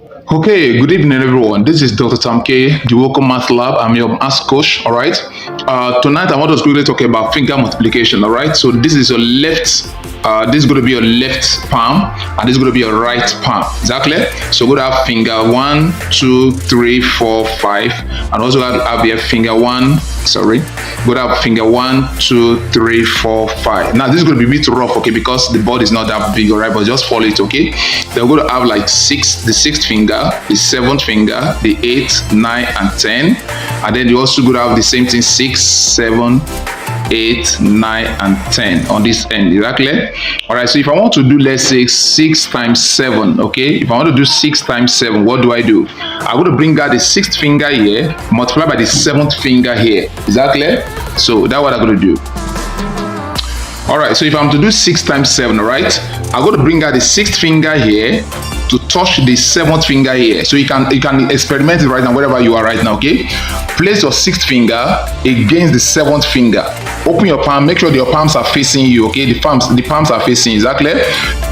Okay, good evening, everyone. This is Dr. Tom K, the Welcome Math Lab. I'm your math coach. All right. Tonight, I want us to quickly talk about finger multiplication. All right. So this is your left. This is going to be your left palm, and this is going to be your right palm. Exactly. So we're going to have finger 1, 2, 3, 4, 5, and also have your finger 1. Sorry. We're going to have finger 1, 2, 3, 4, 5. Now this is going to be a bit rough, okay, because the board is not that big, all right. But just follow it, okay. Then we're going to have like the sixth finger, the seventh finger, the eighth, 9, and 10, and then you also going to have the same thing 6, 7, 8, 9, and 10 on this end. Is that clear? All right. So if I want to do, let's say 6 times 7, okay. If I want to do 6 times 7, what do? I'm going to bring out the sixth finger here, multiply by the seventh finger here. Is that clear? So that's what I'm going to do. All right. So if I'm to do 6 times 7, all right, I'm going to bring out the sixth finger here to touch the seventh finger here. So you can experiment it right now, wherever you are right now, okay? Place your sixth finger against the seventh finger. Open your palm, make sure your palms are facing you, okay? The palms are facing you. Is that clear?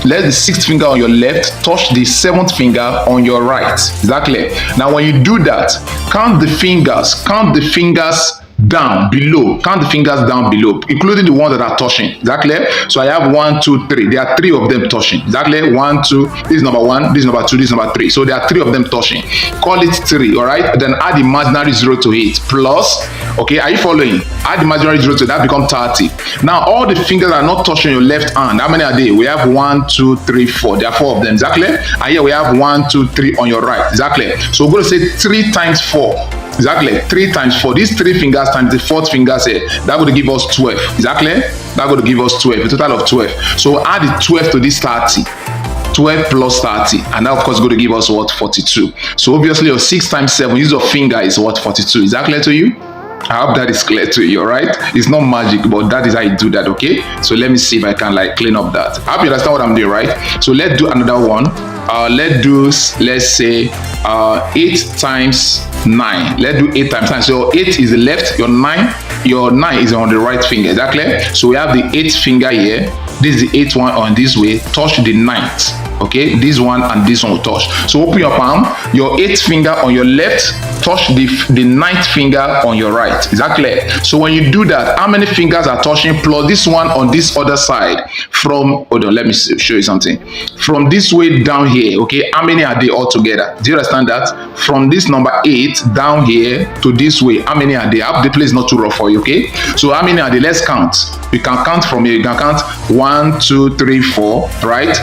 Let the sixth finger on your left touch the seventh finger on your right. Is that clear? Now when you do that, count the fingers down below. Count the fingers down below, including the ones that are touching. Is that clear? So I have 1, 2, 3. There are 3 of them touching. Is that clear? 1, 2. This is number 1. This is number 2. This is number 3. So there are 3 of them touching. Call it 3. All right. Then add imaginary 0 to it. Plus. Okay. Are you following? Add imaginary 0 to that. Become 30. Now all the fingers are not touching your left hand. How many are they? We have 1, 2, 3, 4. There are 4 of them. Is that clear? And here we have 1, 2, 3 on your right. Is that clear? So we're going to say 3 times 4. Exactly, 3 times 4. These 3 fingers times the 4th finger here, that would give us 12. Is that clear? That would give us 12, a total of 12. So add the 12 to this 30. 12 plus 30, and that of course is going to give us what? 42. So obviously your 6 times 7, use of finger is what? 42. Is that clear to you? I hope that is clear to you, all right? It's not magic, but that is how you do that, okay? So let me see if I can like clean up that. I hope you understand what I'm doing, right? So let's do another one. Let's say 8 times 9. Let's do 8 times 9. So 8 is the left, your 9 is on the right finger. Is that clear? So we have the 8th finger here. This is the 8th one on this way. Touch the 9th. Okay, this one and this one will touch. So open your palm, your 8th finger on your left, touch the 9th finger on your right. Is that clear? So when you do that, how many fingers are touching plus this one on this other side? Hold on, let me show you something. From this way down here, okay, how many are they all together? Do you understand that? From this number 8 down here to this way, how many are they? I hope the place is not too rough for you, okay? So how many are they? Let's count. You can count from here. You can count 1, 2, 3, 4, right?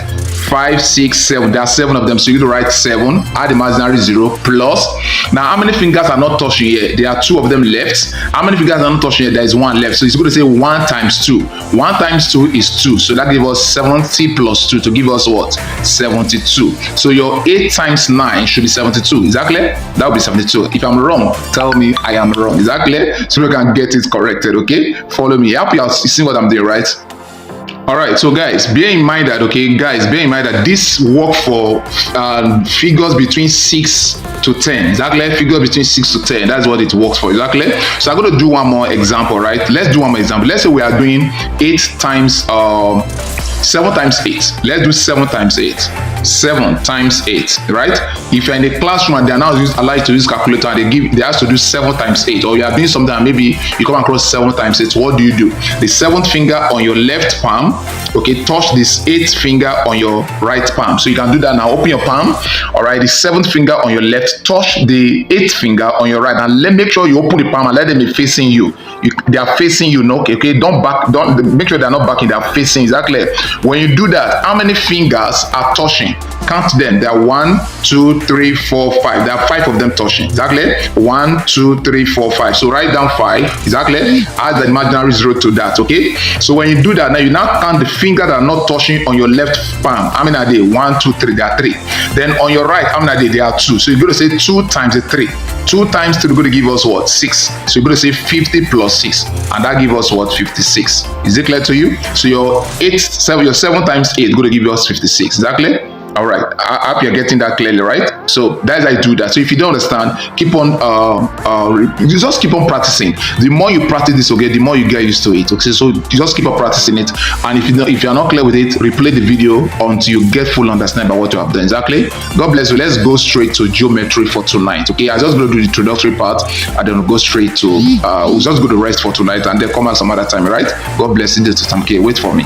5, 6, 7. There are 7 of them, so you need to write 7. Add imaginary 0 plus. Now, how many fingers are not touching here? There are 2 of them left. How many fingers are not touching here? There is 1 left. So it's going to say 1 times 2. 1 times 2 is 2. So that gives us 70 plus 2 to give us what? 72. So your 8 times 9 should be 72. Is that clear? That will be 72. If I'm wrong, tell me I am wrong. Is that clear? So we can get it corrected, okay? Follow me. I hope you see what I'm doing, right? All right, so guys, bear in mind that this work for figures between 6 to 10. Exactly, figures between 6 to 10. That's what it works for. Exactly. So I'm going to do one more example, right? Let's do one more example. Let's say we are doing 8 times 7 times 8. Let's do 7 times 8. 7 times 8, right? If you're in a classroom and they are now allowed to use calculator and they ask to do 7 times 8, or you are doing something and maybe you come across 7 times 8, what do? The 7th finger on your left palm, okay, touch this 8th finger on your right palm. So you can do that now. Open your palm, all right, the 7th finger on your left, touch the 8th finger on your right, and make sure you open the palm and let them be facing you. They are facing you, no? Okay, don't make sure they're not backing, they are facing. Is that clear? When you do that, how many fingers are touching? Count them. There are 1, 2, 3, 4, 5. There are 5 of them touching. Is that clear? 1, 2, 3, 4, 5. So write down 5. Is that clear? Add the imaginary 0 to that. Okay. So when you do that, now you now count the fingers that are not touching on your left palm. How many are they? 1, 2, 3. There are 3. Then on your right, how many are they? There are 2. So you're going to say 2 times 3. 2 times 3 is going to give us what? 6. So you're going to say 50 plus 6. And that gives us what? 56. Is it clear to you? So your 7 times 8 is going to give us 56. Is that clear? All right, I hope you're getting that clearly, right? So that's how I do that. So if you don't understand, keep on you just keep on practicing. The more you practice this, okay, the more you get used to it. Okay, so you just keep on practicing it, and if you're not clear with it, replay the video until you get full understanding about what you have done. Exactly. God bless you. Let's go straight to geometry for tonight. Okay, I just going to do the introductory part, and then we'll go straight to we'll just go to rest for tonight, and then come out some other time. Right? God bless you. This is Sam K. Wait for me.